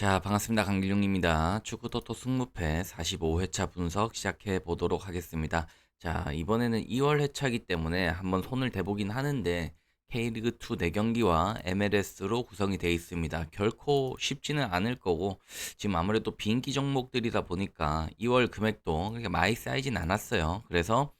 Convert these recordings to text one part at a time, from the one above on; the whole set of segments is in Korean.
자, 반갑습니다. 강길용입니다. 축구토토 승무패 45회차 분석 시작해 보도록 하겠습니다. 자, 이번에는 2월 회차이기 때문에 한번 손을 대보긴 하는데 K리그2 4경기와 MLS로 구성이 되어 있습니다. 결코 쉽지는 않을 거고 지금 아무래도 비인기 종목들이다 보니까 2월 금액도 그렇게 많이 쌓이진 않았어요. 그래서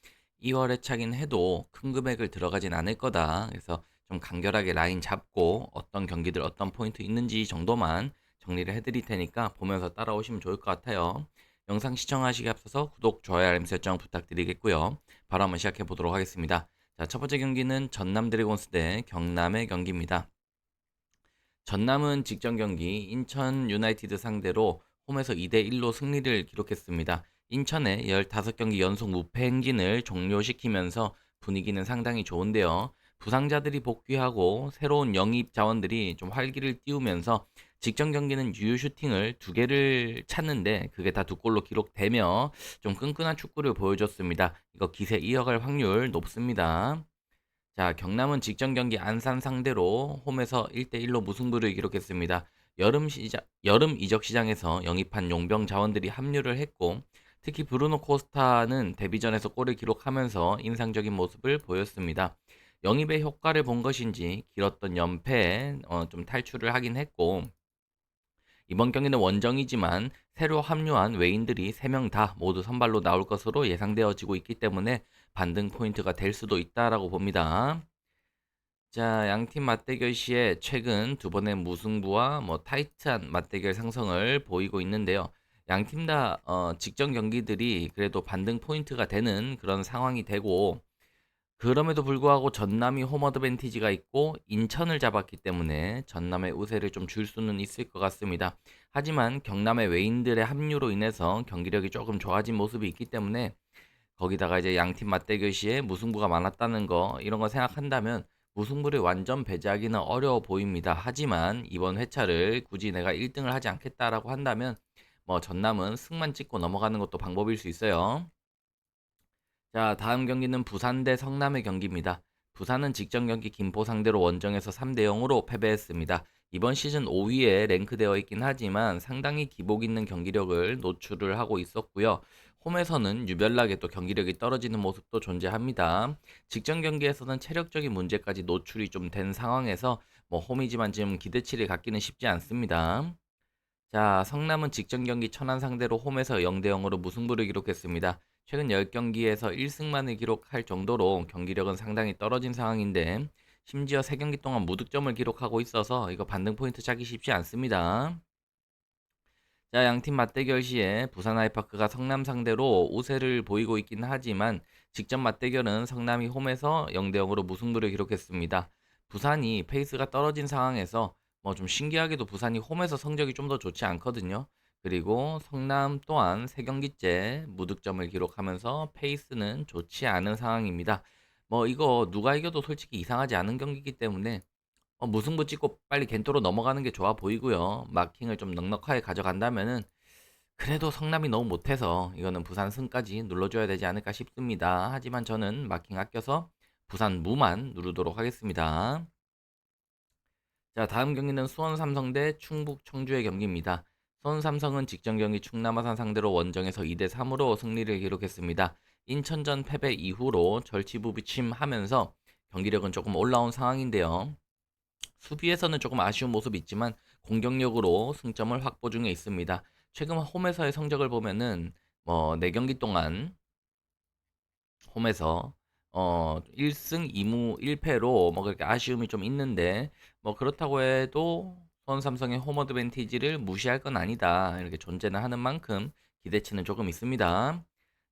2월 회차긴 해도 큰 금액을 들어가진 않을 거다. 그래서 좀 간결하게 라인 잡고 어떤 경기들 어떤 포인트 있는지 정도만 정리를 해드릴 테니까 보면서 따라오시면 좋을 것 같아요. 영상 시청하시기 앞서서 구독, 좋아요, 알림 설정 부탁드리겠고요. 바로 한번 시작해 보도록 하겠습니다. 자, 첫 번째 경기는 전남 드래곤스 대 경남의 경기입니다. 전남은 직전 경기 인천 유나이티드 상대로 홈에서 2대1로 승리를 기록했습니다. 인천의 15경기 연속 무패 행진을 종료시키면서 분위기는 상당히 좋은데요. 부상자들이 복귀하고 새로운 영입 자원들이 좀 활기를 띄우면서 직전 경기는 유효 슈팅을 2개를 찼는데 그게 다 2골로 기록되며 좀 끈끈한 축구를 보여줬습니다. 이거 기세 이어갈 확률 높습니다. 자, 경남은 직전 경기 안산 상대로 홈에서 1대1로 무승부를 기록했습니다. 여름 이적 시장에서 영입한 용병 자원들이 합류를 했고, 특히 브루노 코스타는 데뷔전에서 골을 기록하면서 인상적인 모습을 보였습니다. 영입의 효과를 본 것인지 길었던 연패에 좀 탈출을 하긴 했고, 이번 경기는 원정이지만 새로 합류한 외인들이 3명 다 모두 선발로 나올 것으로 예상되어지고 있기 때문에 반등 포인트가 될 수도 있다라고 봅니다. 자, 양팀 맞대결 시에 최근 두 번의 무승부와 타이트한 맞대결 상성을 보이고 있는데요. 양팀 다 직전 경기들이 그래도 반등 포인트가 되는 그런 상황이 되고 그럼에도 불구하고 전남이 홈 어드밴티지가 있고 인천을 잡았기 때문에 전남의 우세를 좀 줄 수는 있을 것 같습니다. 하지만 경남의 외인들의 합류로 인해서 경기력이 조금 좋아진 모습이 있기 때문에 거기다가 이제 양팀 맞대결 시에 무승부가 많았다는 거 이런 거 생각한다면 무승부를 완전 배제하기는 어려워 보입니다. 하지만 이번 회차를 굳이 내가 1등을 하지 않겠다라고 한다면 전남은 승만 찍고 넘어가는 것도 방법일 수 있어요. 자, 다음 경기는 부산 대 성남의 경기입니다. 부산은 직전 경기 김포 상대로 원정에서 3대 0으로 패배했습니다. 이번 시즌 5위에 랭크되어 있긴 하지만 상당히 기복 있는 경기력을 노출을 하고 있었고요. 홈에서는 유별나게 또 경기력이 떨어지는 모습도 존재합니다. 직전 경기에서는 체력적인 문제까지 노출이 좀 된 상황에서 홈이지만 지금 기대치를 갖기는 쉽지 않습니다. 자, 성남은 직전 경기 천안 상대로 홈에서 0대 0으로 무승부를 기록했습니다. 최근 10경기에서 1승만을 기록할 정도로 경기력은 상당히 떨어진 상황인데 심지어 3경기 동안 무득점을 기록하고 있어서 이거 반등 포인트 찾기 쉽지 않습니다. 자, 양팀 맞대결 시에 부산 아이파크가 성남 상대로 우세를 보이고 있긴 하지만 직전 맞대결은 성남이 홈에서 0대 0으로 무승부를 기록했습니다. 부산이 페이스가 떨어진 상황에서 좀 신기하게도 부산이 홈에서 성적이 좀 더 좋지 않거든요. 그리고 성남 또한 3경기째 무득점을 기록하면서 페이스는 좋지 않은 상황입니다. 이거 누가 이겨도 솔직히 이상하지 않은 경기이기 때문에 무승부 찍고 빨리 겐토로 넘어가는 게 좋아 보이고요. 마킹을 좀 넉넉하게 가져간다면은 그래도 성남이 너무 못해서 이거는 부산 승까지 눌러줘야 되지 않을까 싶습니다. 하지만 저는 마킹 아껴서 부산 무만 누르도록 하겠습니다. 자, 다음 경기는 수원 삼성 대 충북 청주의 경기입니다. 수원 삼성은 직전 경기 충남 아산 상대로 원정에서 2대 3으로 승리를 기록했습니다. 인천전 패배 이후로 절치부비침하면서 경기력은 조금 올라온 상황인데요. 수비에서는 조금 아쉬운 모습이 있지만 공격력으로 승점을 확보 중에 있습니다. 최근 홈에서의 성적을 보면은 4경기 동안 홈에서 1승 2무 1패로 그렇게 아쉬움이 좀 있는데 그렇다고 해도 수원 삼성의 홈 어드밴티지를 무시할 건 아니다. 이렇게 존재는 하는 만큼 기대치는 조금 있습니다.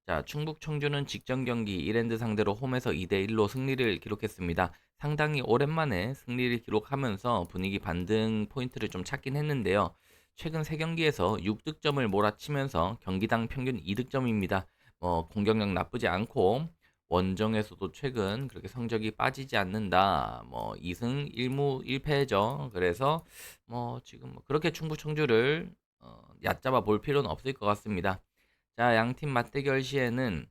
자, 충북 청주는 직전 경기 이랜드 상대로 홈에서 2대 1로 승리를 기록했습니다. 상당히 오랜만에 승리를 기록하면서 분위기 반등 포인트를 좀 찾긴 했는데요. 최근 3경기에서 6득점을 몰아치면서 경기당 평균 2득점입니다. 공격력 나쁘지 않고 원정에서도 최근 그렇게 성적이 빠지지 않는다. 2승 1무 1패죠. 그래서 지금 그렇게 충북 청주를 얕잡아 볼 필요는 없을 것 같습니다. 자, 양팀 맞대결 시에는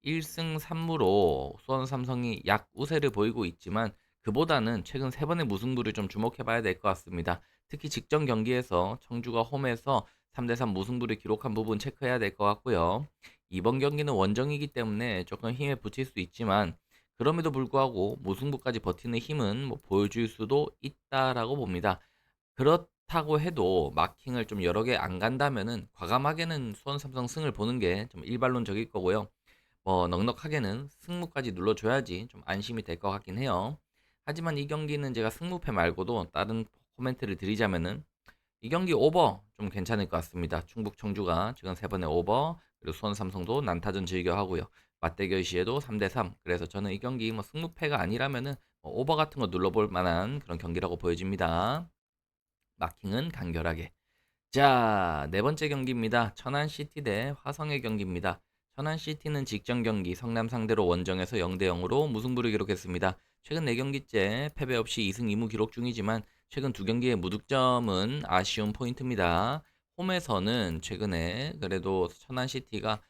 1승 3무로 수원 삼성이 약 우세를 보이고 있지만 그보다는 최근 3번의 무승부를 좀 주목해 봐야 될 것 같습니다. 특히 직전 경기에서 청주가 홈에서 3대3 무승부를 기록한 부분 체크해야 될 것 같고요. 이번 경기는 원정이기 때문에 조금 힘에 부칠 수 있지만 그럼에도 불구하고 무승부까지 버티는 힘은 뭐 보여줄 수도 있다라고 봅니다. 그렇다고 해도 마킹을 좀 여러 개 안 간다면은 과감하게는 수원 삼성 승을 보는 게 좀 일반론적일 거고요. 뭐 넉넉하게는 승무까지 눌러줘야지 좀 안심이 될 것 같긴 해요. 하지만 이 경기는 제가 승무패 말고도 다른 코멘트를 드리자면은 이 경기 오버 좀 괜찮을 것 같습니다. 충북 청주가 최근 세 번의 오버, 그리고 수원 삼성도 난타전 즐겨 하고요. 맞대결 시에도 3대3. 그래서 저는 이 경기 뭐 승무패가 아니라면은 뭐 오버 같은 거 눌러볼 만한 그런 경기라고 보여집니다. 마킹은 간결하게. 자, 네 번째 경기입니다. 천안시티 대 화성의 경기입니다. 천안시티는 직전 경기 성남 상대로 원정에서 0대 0으로 무승부를 기록했습니다. 최근 4경기째 패배 없이 2승 2무 기록 중이지만 최근 두 경기의 무득점은 아쉬운 포인트입니다. 홈에서는 최근에 그래도 천안시티가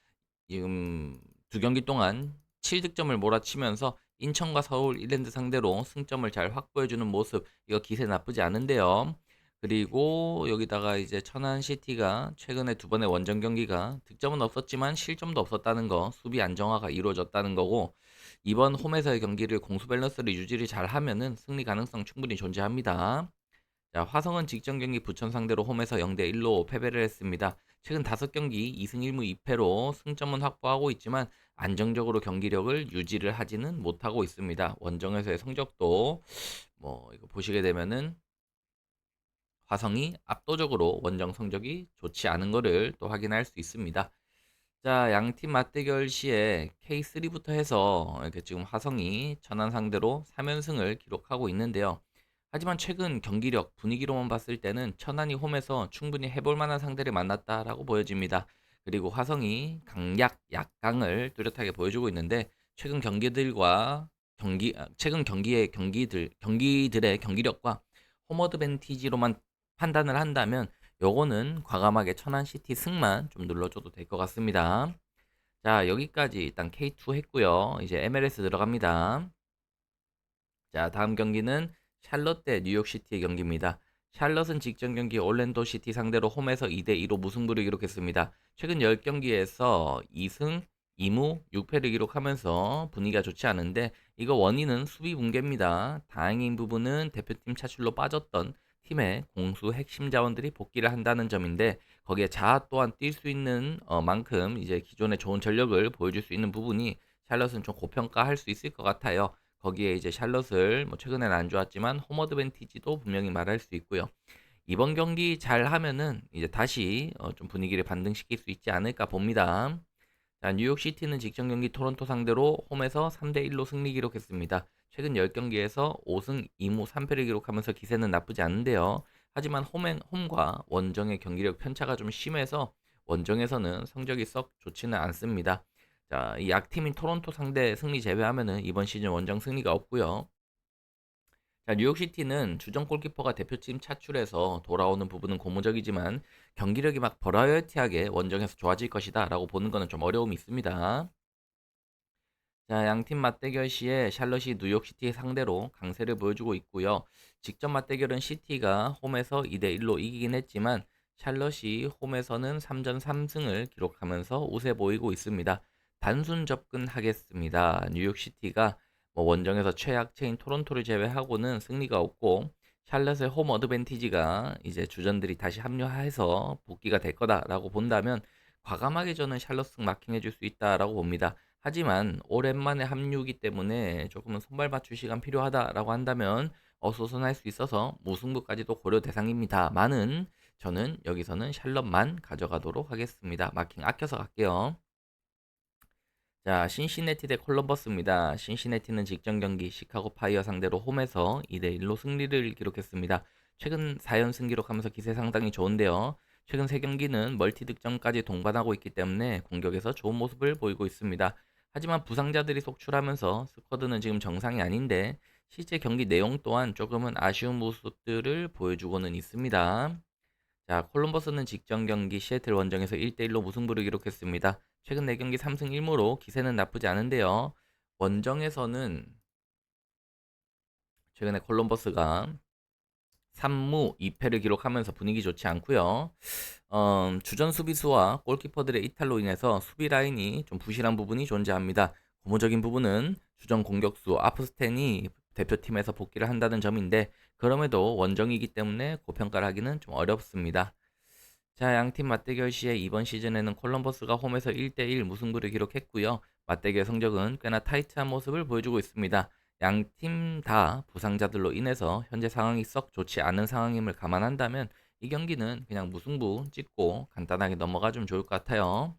지금 두 경기 동안 7득점을 몰아치면서 인천과 서울 이랜드 상대로 승점을 잘 확보해주는 모습, 이거 기세 나쁘지 않은데요. 그리고 여기다가 이제 천안 시티가 최근에 두 번의 원정 경기가 득점은 없었지만 실점도 없었다는 거, 수비 안정화가 이루어졌다는 거고, 이번 홈에서의 경기를 공수 밸런스를 유지를 잘 하면은 승리 가능성 충분히 존재합니다. 자, 화성은 직전 경기 부천 상대로 홈에서 0대 1로 패배를 했습니다. 최근 5경기 2승 1무 2패로 승점은 확보하고 있지만 안정적으로 경기력을 유지를 하지는 못하고 있습니다. 원정에서의 성적도 뭐 이거 보시게 되면은 화성이 압도적으로 원정 성적이 좋지 않은 것을 또 확인할 수 있습니다. 자, 양팀 맞대결 시에 K3부터 해서 이렇게 지금 화성이 천안 상대로 3연승을 기록하고 있는데요. 하지만 최근 경기력, 분위기로만 봤을 때는 천안이 홈에서 충분히 해볼 만한 상대를 만났다라고 보여집니다. 그리고 화성이 강약, 약강을 뚜렷하게 보여주고 있는데 최근 경기들과 최근 경기들의 경기력과 홈 어드밴티지로만 판단을 한다면 요거는 과감하게 천안 시티 승만 좀 눌러줘도 될 것 같습니다. 자, 여기까지 일단 K2 했고요. 이제 MLS 들어갑니다. 자, 다음 경기는 샬럿 대 뉴욕시티의 경기입니다. 샬럿은 직전 경기 올랜도 시티 상대로 홈에서 2대 2로 무승부를 기록했습니다. 최근 10경기에서 2승 2무 6패를 기록하면서 분위기가 좋지 않은데 이거 원인은 수비 붕괴입니다. 다행인 부분은 대표팀 차출로 빠졌던 팀의 공수 핵심 자원들이 복귀를 한다는 점인데 거기에 자아 또한 뛸 수 있는 만큼 이제 기존의 좋은 전력을 보여줄 수 있는 부분이 샬럿은 좀 고평가할 수 있을 것 같아요. 거기에 이제 샬럿을 뭐 최근에는 안 좋았지만 홈 어드밴티지도 분명히 말할 수 있고요. 이번 경기 잘 하면은 이제 다시 좀 분위기를 반등시킬 수 있지 않을까 봅니다. 자, 뉴욕시티는 직전 경기 토론토 상대로 홈에서 3대 1로 승리 기록했습니다. 최근 10경기에서 5승 2무 3패를 기록하면서 기세는 나쁘지 않은데요. 하지만 홈과 원정의 경기력 편차가 좀 심해서 원정에서는 성적이 썩 좋지는 않습니다. 자, 이 약팀인 토론토 상대 승리 제외하면은 이번 시즌 원정 승리가 없고요. 자, 뉴욕시티는 주전 골키퍼가 대표팀 차출해서 돌아오는 부분은 고무적이지만 경기력이 막 버라이어티하게 원정에서 좋아질 것이다 라고 보는 거는 좀 어려움이 있습니다. 자, 양팀 맞대결 시에 샬럿이 뉴욕시티 상대로 강세를 보여주고 있고요. 직전 맞대결은 시티가 홈에서 2대 1로 이기긴 했지만 샬럿이 홈에서는 3전 3승을 기록하면서 우세 보이고 있습니다. 단순 접근하겠습니다. 뉴욕시티가 뭐 원정에서 최약체인 토론토를 제외하고는 승리가 없고 샬럿의 홈 어드밴티지가 이제 주전들이 다시 합류해서 복귀가 될 거다라고 본다면 과감하게 저는 샬럿 승 마킹해 줄 수 있다라고 봅니다. 하지만 오랜만에 합류이기 때문에 조금은 손발 맞출 시간 필요하다라고 한다면 어수선할 수 있어서 무승부까지도 고려 대상입니다만은 저는 여기서는 샬럿만 가져가도록 하겠습니다. 마킹 아껴서 갈게요. 자, 신시내티 대 콜럼버스입니다. 신시내티는 직전 경기 시카고 파이어 상대로 홈에서 2대 1로 승리를 기록했습니다. 최근 4연승 기록하면서 기세 상당히 좋은데요. 최근 3경기는 멀티 득점까지 동반하고 있기 때문에 공격에서 좋은 모습을 보이고 있습니다. 하지만 부상자들이 속출하면서 스쿼드는 지금 정상이 아닌데 실제 경기 내용 또한 조금은 아쉬운 모습들을 보여주고는 있습니다. 자, 콜럼버스는 직전 경기 시애틀 원정에서 1대 1로 무승부를 기록했습니다. 최근 4경기 3승 1무로 기세는 나쁘지 않은데요. 원정에서는 최근에 콜럼버스가 3무 2패를 기록하면서 분위기 좋지 않고요. 주전 수비수와 골키퍼들의 이탈로 인해서 수비 라인이 좀 부실한 부분이 존재합니다. 고무적인 부분은 주전 공격수 아프스텐이 대표팀에서 복귀를 한다는 점인데 그럼에도 원정이기 때문에 고평가를 하기는 좀 어렵습니다. 자, 양팀 맞대결 시에 이번 시즌에는 콜럼버스가 홈에서 1대1 무승부를 기록했고요. 맞대결 성적은 꽤나 타이트한 모습을 보여주고 있습니다. 양팀 다 부상자들로 인해서 현재 상황이 썩 좋지 않은 상황임을 감안한다면 이 경기는 그냥 무승부 찍고 간단하게 넘어가 주면 좋을 것 같아요.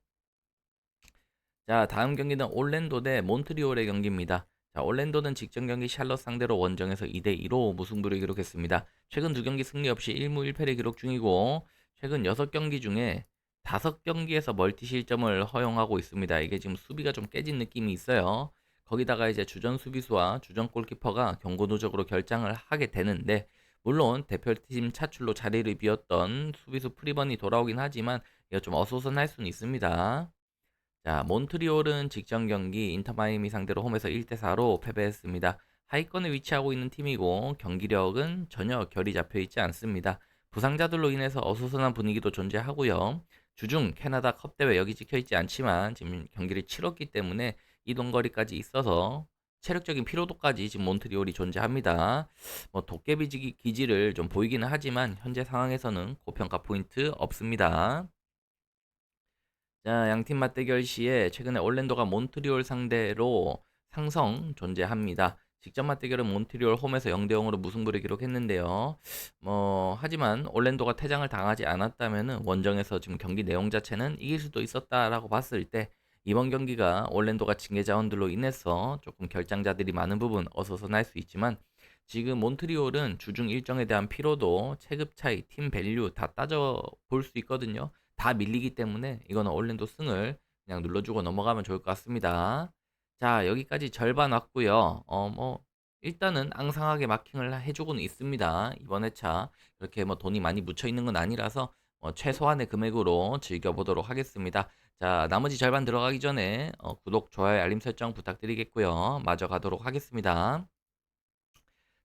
자, 다음 경기는 올랜도 대 몬트리올의 경기입니다. 자, 올랜도는 직전 경기 샬럿 상대로 원정에서 2대2로 무승부를 기록했습니다. 최근 두 경기 승리 없이 1무 1패를 기록 중이고 최근 6경기 중에 5경기에서 멀티 실점을 허용하고 있습니다. 이게 지금 수비가 좀 깨진 느낌이 있어요. 거기다가 이제 주전 수비수와 주전 골키퍼가 경고 누적으로 결장을 하게 되는데 물론 대표팀 차출로 자리를 비웠던 수비수 프리번이 돌아오긴 하지만 이거 좀 어수선할 수는 있습니다. 자, 몬트리올은 직전 경기 인터마이미 상대로 홈에서 1대4로 패배했습니다. 하위권에 위치하고 있는 팀이고 경기력은 전혀 결이 잡혀 있지 않습니다. 부상자들로 인해서 어수선한 분위기도 존재하고요. 주중 캐나다 컵 대회 여기 찍혀 있지 않지만 지금 경기를 치렀기 때문에 이동 거리까지 있어서 체력적인 피로도까지 지금 몬트리올이 존재합니다. 뭐 도깨비 기지를 좀 보이기는 하지만 현재 상황에서는 고평가 포인트 없습니다. 자, 양팀 맞대결 시에 최근에 올랜도가 몬트리올 상대로 상성 존재합니다. 직전 맞대결은 몬트리올 홈에서 0대 0으로 무승부를 기록했는데요. 하지만 올랜도가 퇴장을 당하지 않았다면 원정에서 지금 경기 내용 자체는 이길 수도 있었다라고 봤을 때 이번 경기가 올랜도가 징계 자원들로 인해서 조금 결장자들이 많은 부분 어수선할 수 있지만 지금 몬트리올은 주중 일정에 대한 피로도, 체급 차이, 팀 밸류 다 따져 볼 수 있거든요. 다 밀리기 때문에 이거는 올랜도 승을 그냥 눌러주고 넘어가면 좋을 것 같습니다. 자, 여기까지 절반 왔고요. 일단은 앙상하게 마킹을 해주고는 있습니다. 이번 회차 그렇게 뭐 돈이 많이 묻혀 있는 건 아니라서 최소한의 금액으로 즐겨보도록 하겠습니다. 자, 나머지 절반 들어가기 전에 구독, 좋아요, 알림 설정 부탁드리겠고요. 마저 가도록 하겠습니다.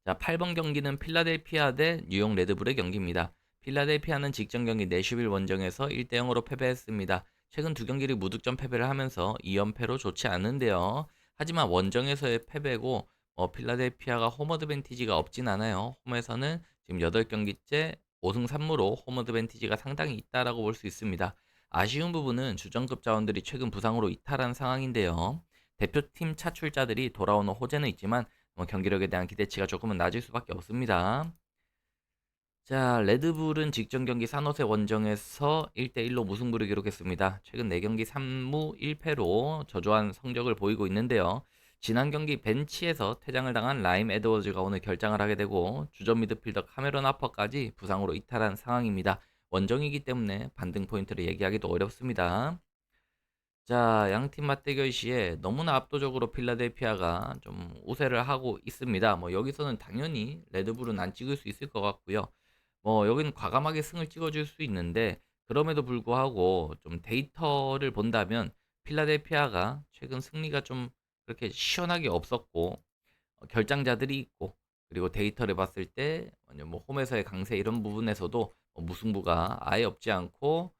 자, 8번 경기는 필라델피아 대 뉴욕 레드불의 경기입니다. 필라델피아는 직전 경기 내슈빌 원정에서 1대 0으로 패배했습니다. 최근 두 경기를 무득점 패배를 하면서 2연패로 좋지 않은데요. 하지만 원정에서의 패배고 필라델피아가 홈 어드밴티지가 없진 않아요. 홈에서는 지금 8경기째 5승 3무로 홈 어드밴티지가 상당히 있다라고 볼 수 있습니다. 아쉬운 부분은 주전급 자원들이 최근 부상으로 이탈한 상황인데요. 대표팀 차출자들이 돌아오는 호재는 있지만 경기력에 대한 기대치가 조금은 낮을 수밖에 없습니다. 자, 레드불은 직전 경기 산호세 원정에서 1대1로 무승부를 기록했습니다. 최근 4경기 3무 1패로 저조한 성적을 보이고 있는데요. 지난 경기 벤치에서 퇴장을 당한 라임 에드워즈가 오늘 결장을 하게 되고 주전 미드필더 카메론 하퍼까지 부상으로 이탈한 상황입니다. 원정이기 때문에 반등 포인트를 얘기하기도 어렵습니다. 자, 양팀 맞대결 시에 너무나 압도적으로 필라델피아가 좀 우세를 하고 있습니다. 여기서는 당연히 레드불은 안 찍을 수 있을 것 같고요. 여기는 과감하게 승을 찍어줄 수 있는데 그럼에도 불구하고 좀 데이터를 본다면 필라델피아가 최근 승리가 좀 그렇게 시원하게 없었고 결장자들이 있고 그리고 데이터를 봤을 때 홈에서의 강세 이런 부분에서도 무승부가 아예 없지 않고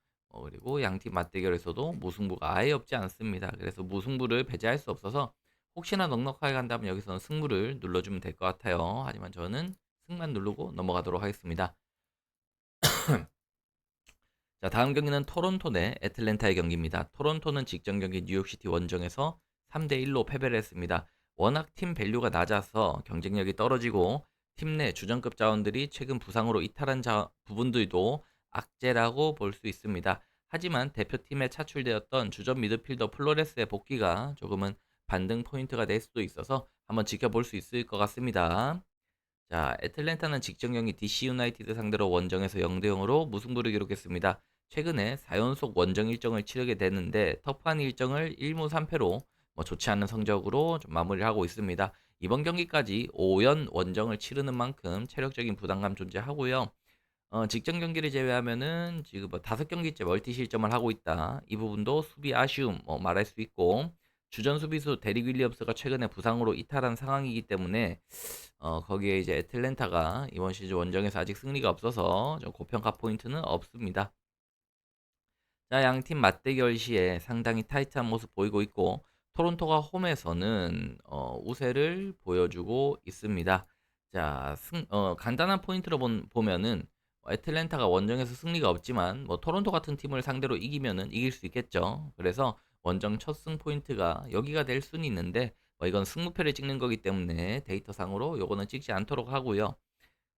그리고 양팀 맞대결에서도 무승부가 아예 없지 않습니다. 그래서 무승부를 배제할 수 없어서 혹시나 넉넉하게 간다면 여기서는 승부를 눌러주면 될 것 같아요. 하지만 저는 승만 누르고 넘어가도록 하겠습니다. 자, 다음 경기는 토론토 대 애틀랜타의 경기입니다. 토론토는 직전 경기 뉴욕시티 원정에서 3대1로 패배를 했습니다. 워낙 팀 밸류가 낮아서 경쟁력이 떨어지고 팀 내 주전급 자원들이 최근 부상으로 이탈한 부분들도 악재라고 볼 수 있습니다. 하지만 대표팀에 차출되었던 주전 미드필더 플로레스의 복귀가 조금은 반등 포인트가 될 수도 있어서 한번 지켜볼 수 있을 것 같습니다. 자, 애틀랜타는 직전 경기 DC 유나이티드 상대로 원정에서 0대 0으로 무승부를 기록했습니다. 최근에 4연속 원정 일정을 치르게 되는데 터프한 일정을 1무 3패로 좋지 않은 성적으로 좀 마무리를 하고 있습니다. 이번 경기까지 5연 원정을 치르는 만큼 체력적인 부담감 존재하고요. 직전 경기를 제외하면은 지금 5경기째 멀티 실점을 하고 있다. 이 부분도 수비 아쉬움 말할 수 있고 주전 수비수 데릭 윌리엄스가 최근에 부상으로 이탈한 상황이기 때문에 거기에 이제 애틀랜타가 이번 시즌 원정에서 아직 승리가 없어서 좀 고평가 포인트는 없습니다. 자, 양팀 맞대결 시에 상당히 타이트한 모습 보이고 있고 토론토가 홈에서는 우세를 보여주고 있습니다. 자, 간단한 포인트로 보면은 애틀랜타가 원정에서 승리가 없지만 뭐 토론토 같은 팀을 상대로 이기면은 이길 수 있겠죠. 그래서 원정 첫 승 포인트가 여기가 될 수는 있는데 이건 승무표를 찍는 거기 때문에 데이터상으로 요거는 찍지 않도록 하고요.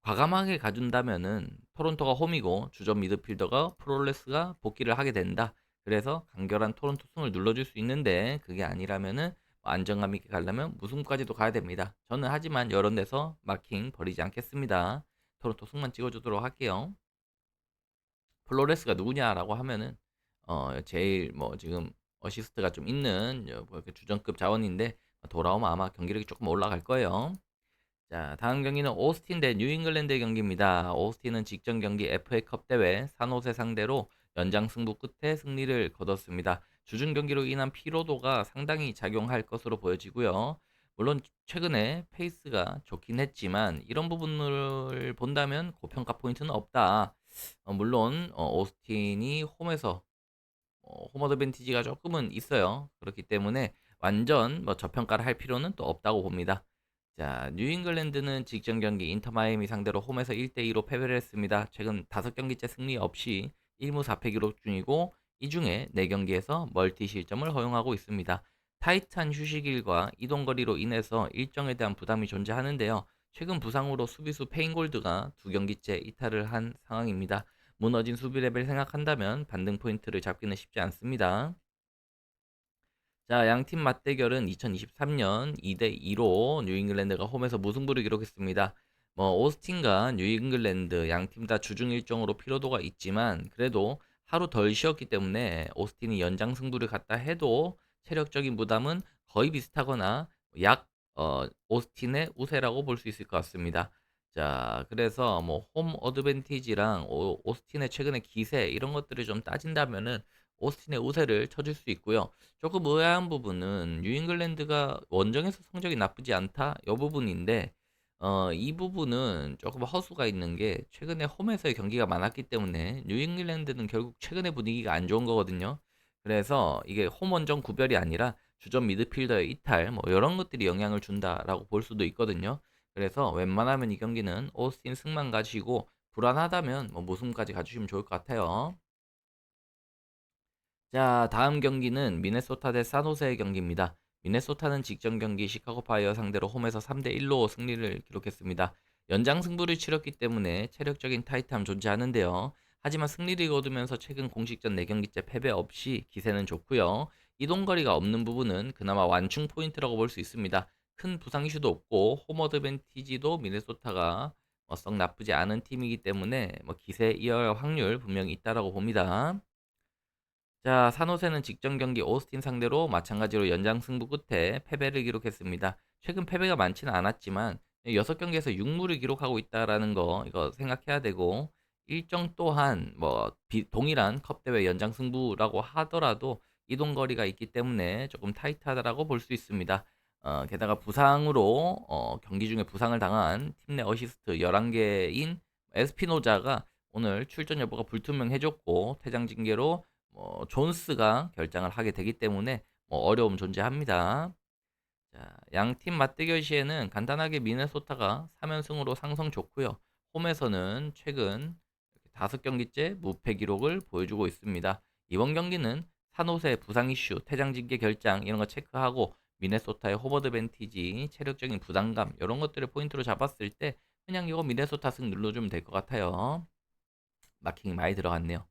과감하게 가준다면은 토론토가 홈이고 주전 미드필더가 프롤레스가 복귀를 하게 된다. 그래서 간결한 토론토 승을 눌러줄 수 있는데 그게 아니라면은 안정감 있게 가려면 무승까지도 가야 됩니다. 저는 하지만 이런 데서 마킹 버리지 않겠습니다. 토론토 승만 찍어주도록 할게요. 플로레스가 누구냐라고 하면은 제일 뭐 지금 어시스트가 좀 있는 뭐 이렇게 주전급 자원인데 돌아오면 아마 경기력이 조금 올라갈 거예요. 자, 다음 경기는 오스틴 대 뉴잉글랜드 경기입니다. 오스틴은 직전 경기 FA컵 대회 산호세 상대로 연장 승부 끝에 승리를 거뒀습니다. 주중 경기로 인한 피로도가 상당히 작용할 것으로 보여지고요. 물론 최근에 페이스가 좋긴 했지만 이런 부분을 본다면 고평가 포인트는 없다. 물론 오스틴이 홈에서 홈 어드밴티지가 조금은 있어요. 그렇기 때문에 완전 뭐 저평가를 할 필요는 또 없다고 봅니다. 자, 뉴잉글랜드는 직전 경기 인터 마이애미 상대로 홈에서 1대2로 패배를 했습니다. 최근 5경기째 승리 없이 1무 4패 기록 중이고 이 중에 4경기에서 멀티 실점을 허용하고 있습니다. 타이트한 휴식일과 이동 거리로 인해서 일정에 대한 부담이 존재하는데요. 최근 부상으로 수비수 페인골드가 2경기째 이탈을 한 상황입니다. 무너진 수비 레벨 생각한다면 반등 포인트를 잡기는 쉽지 않습니다. 자, 양팀 맞대결은 2023년 2대2로 뉴잉글랜드가 홈에서 무승부를 기록했습니다. 뭐 오스틴과 뉴잉글랜드 양팀 다 주중 일정으로 피로도가 있지만 그래도 하루 덜 쉬었기 때문에 오스틴이 연장 승부를 갔다 해도 체력적인 부담은 거의 비슷하거나 약 오스틴의 우세라고 볼 수 있을 것 같습니다. 자, 그래서 뭐 홈 어드밴티지랑 오스틴의 최근의 기세 이런 것들을 좀 따진다면은 오스틴의 우세를 쳐줄 수 있고요. 조금 의아한 부분은 뉴잉글랜드가 원정에서 성적이 나쁘지 않다 이 부분인데 이 부분은 조금 허수가 있는 게 최근에 홈에서의 경기가 많았기 때문에 뉴잉글랜드는 결국 최근의 분위기가 안 좋은 거거든요. 그래서 이게 홈 원정 구별이 아니라 주전 미드필더의 이탈 뭐 이런 것들이 영향을 준다라고 볼 수도 있거든요. 그래서 웬만하면 이 경기는 오스틴 승만 가지고 불안하다면 뭐 무승까지 가주시면 좋을 것 같아요. 자, 다음 경기는 미네소타 대 산호세의 경기입니다. 미네소타는 직전 경기 시카고 파이어 상대로 홈에서 3대1로 승리를 기록했습니다. 연장 승부를 치렀기 때문에 체력적인 타이트함 존재하는데요. 하지만 승리를 거두면서 최근 공식전 4경기째 패배 없이 기세는 좋고요. 이동거리가 없는 부분은 그나마 완충 포인트라고 볼 수 있습니다. 큰 부상 이슈도 없고 홈 어드밴티지도 미네소타가 썩 나쁘지 않은 팀이기 때문에 뭐 기세 이어갈 확률 분명히 있다라고 봅니다. 자, 산호세는 직전 경기 오스틴 상대로 마찬가지로 연장 승부 끝에 패배를 기록했습니다. 최근 패배가 많지는 않았지만 6경기에서 6무를 기록하고 있다라는 거 이거 생각해야 되고 일정 또한 뭐 동일한 컵 대회 연장 승부라고 하더라도 이동 거리가 있기 때문에 조금 타이트하다라고 볼 수 있습니다. 게다가 부상으로 경기 중에 부상을 당한 팀 내 어시스트 11개인 에스피노자가 오늘 출전 여부가 불투명해졌고 퇴장 징계로 존스가 결장을 하게 되기 때문에 어려움 존재합니다. 자, 양팀 맞대결 시에는 간단하게 미네소타가 3연승으로 상성 좋고요. 홈에서는 최근 5경기째 무패 기록을 보여주고 있습니다. 이번 경기는 산호세 부상 이슈, 퇴장 징계 결장 이런 거 체크하고 미네소타의 홈 어드밴티지, 체력적인 부담감 이런 것들을 포인트로 잡았을 때 그냥 이거 미네소타 승 눌러주면 될 것 같아요. 마킹이 많이 들어갔네요.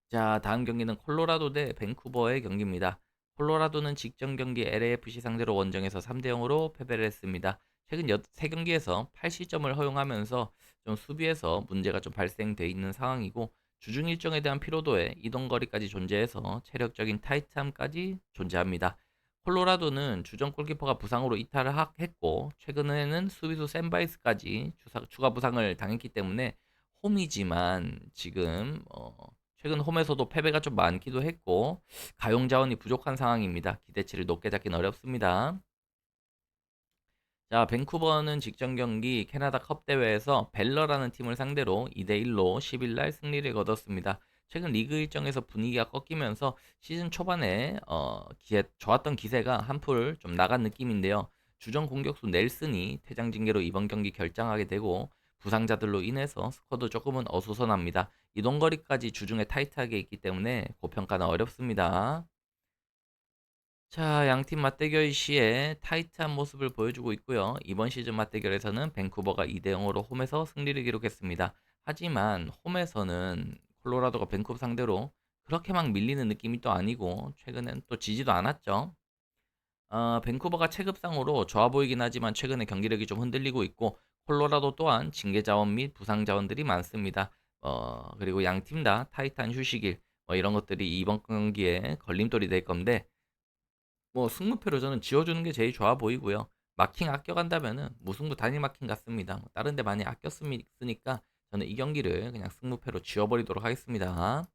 자, 다음 경기는 콜로라도 대 밴쿠버의 경기입니다. 콜로라도는 직전 경기 LAFC 상대로 원정에서 3대 0으로 패배를 했습니다. 최근 3경기에서 8실점을 허용하면서 좀 수비에서 문제가 좀 발생돼 있는 상황이고 주중 일정에 대한 피로도에 이동거리까지 존재해서 체력적인 타이트함까지 존재합니다. 콜로라도는 주전 골키퍼가 부상으로 이탈을 했고 최근에는 수비수 샌바이스까지 추가 부상을 당했기 때문에 홈이지만 지금 최근 홈에서도 패배가 좀 많기도 했고 가용 자원이 부족한 상황입니다. 기대치를 높게 잡긴 어렵습니다. 자, 밴쿠버는 직전 경기 캐나다 컵 대회에서 벨러라는 팀을 상대로 2대1로 10일 날 승리를 거뒀습니다. 최근 리그 일정에서 분위기가 꺾이면서 시즌 초반에 좋았던 기세가 한풀 좀 나간 느낌인데요. 주전 공격수 넬슨이 퇴장 징계로 이번 경기 결장하게 되고 부상자들로 인해서 스쿼드 조금은 어수선합니다. 이동거리까지 주중에 타이트하게 있기 때문에 고평가는 어렵습니다. 자, 양팀 맞대결 시에 타이트한 모습을 보여주고 있고요. 이번 시즌 맞대결에서는 밴쿠버가 2대 0으로 홈에서 승리를 기록했습니다. 하지만 홈에서는 콜로라도가 밴쿠버 상대로 그렇게 막 밀리는 느낌이 또 아니고 최근엔 또 지지도 않았죠. 밴쿠버가 체급상으로 좋아 보이긴 하지만 최근에 경기력이 좀 흔들리고 있고 콜로라도 또한 징계 자원 및 부상 자원들이 많습니다. 그리고 양 팀 다 타이트한 휴식일 이런 것들이 이번 경기에 걸림돌이 될 건데 승무표로 저는 지어주는 게 제일 좋아 보이고요. 마킹 아껴간다면은 무승부 단일 마킹 같습니다. 다른 데 많이 아꼈으니까 저는 이 경기를 그냥 승무표로 지워버리도록 하겠습니다.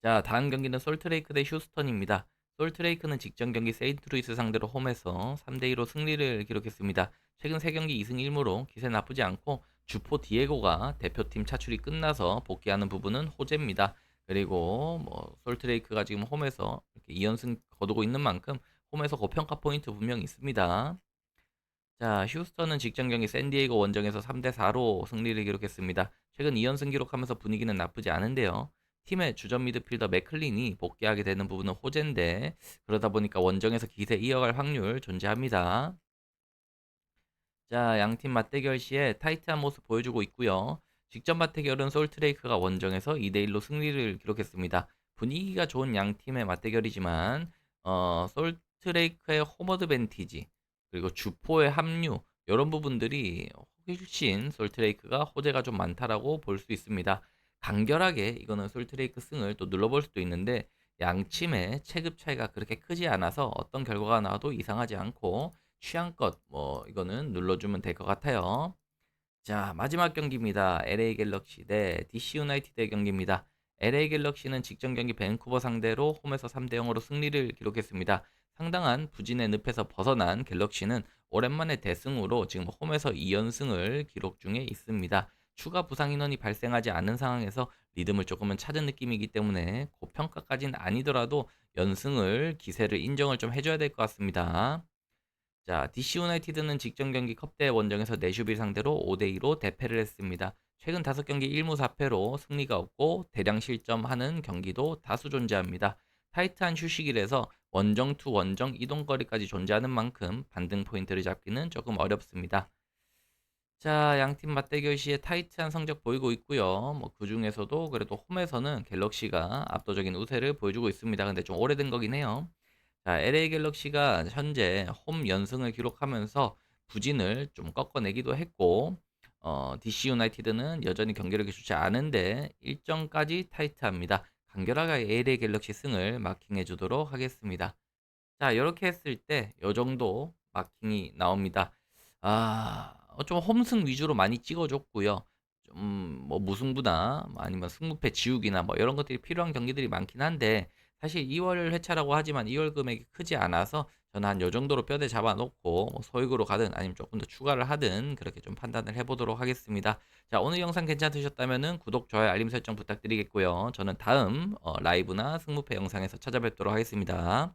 자, 다음 경기는 솔트레이크 대 휴스턴입니다. 솔트레이크는 직전 경기 세인트루이스 상대로 홈에서 3대2로 승리를 기록했습니다. 최근 3경기 2승 1무로 기세 나쁘지 않고 주포 디에고가 대표팀 차출이 끝나서 복귀하는 부분은 호재입니다. 그리고 솔트레이크가 지금 홈에서 이렇게 2연승 거두고 있는 만큼 홈에서 고평가 포인트 분명히 있습니다. 자, 휴스턴은 직전 경기 샌디에이고 원정에서 3대4로 승리를 기록했습니다. 최근 2연승 기록하면서 분위기는 나쁘지 않은데요. 팀의 주전 미드필더 맥클린이 복귀하게 되는 부분은 호재인데 그러다 보니까 원정에서 기세 이어갈 확률 존재합니다. 자, 양팀 맞대결 시에 타이트한 모습 보여주고 있고요. 직전 맞대결은 솔트레이크가 원정에서 2대1로 승리를 기록했습니다. 분위기가 좋은 양팀의 맞대결이지만 솔트레이크의 홈어드밴티지 그리고 주포의 합류 이런 부분들이 훨씬 솔트레이크가 호재가 좀 많다라고 볼 수 있습니다. 간결하게 이거는 솔트레이크 승을 또 눌러볼 수도 있는데 양팀의 체급 차이가 그렇게 크지 않아서 어떤 결과가 나와도 이상하지 않고 취향껏 이거는 눌러주면 될 것 같아요. 자, 마지막 경기입니다. LA 갤럭시 대 DC 유나이티드의 경기입니다. LA 갤럭시는 직전 경기 밴쿠버 상대로 홈에서 3대 0으로 승리를 기록했습니다. 상당한 부진의 늪에서 벗어난 갤럭시는 오랜만에 대승으로 지금 홈에서 2연승을 기록 중에 있습니다. 추가 부상 인원이 발생하지 않은 상황에서 리듬을 조금은 찾은 느낌이기 때문에 고평가까지는 아니더라도 연승을 기세를 인정을 좀 해줘야 될 것 같습니다. 자, DC 유나이티드는 직전 경기 컵대 원정에서 내슈빌 상대로 5대2로 대패를 했습니다. 최근 5경기 1무 4패로 승리가 없고 대량 실점하는 경기도 다수 존재합니다. 타이트한 휴식일에서 원정 투 원정 이동거리까지 존재하는 만큼 반등 포인트를 잡기는 조금 어렵습니다. 자, 양팀 맞대결 시에 타이트한 성적 보이고 있고요. 그 중에서도 그래도 홈에서는 갤럭시가 압도적인 우세를 보여주고 있습니다. 근데 좀 오래된 거긴 해요. 자, LA 갤럭시가 현재 홈 연승을 기록하면서 부진을 좀 꺾어내기도 했고, DC 유나이티드는 여전히 경기력이 좋지 않은데 일정까지 타이트합니다. 간결하게 LA 갤럭시 승을 마킹해 주도록 하겠습니다. 자, 이렇게 했을 때 요 정도 마킹이 나옵니다. 좀 홈승 위주로 많이 찍어줬고요. 좀 무승부나 아니면 승부패 지우기나 이런 것들이 필요한 경기들이 많긴 한데 사실 2월 회차라고 하지만 2월 금액이 크지 않아서 저는 한 요 정도로 뼈대 잡아놓고 소액으로 가든 아니면 조금 더 추가를 하든 그렇게 좀 판단을 해보도록 하겠습니다. 자, 오늘 영상 괜찮으셨다면은 구독, 좋아요, 알림 설정 부탁드리겠고요. 저는 다음 라이브나 승부패 영상에서 찾아뵙도록 하겠습니다.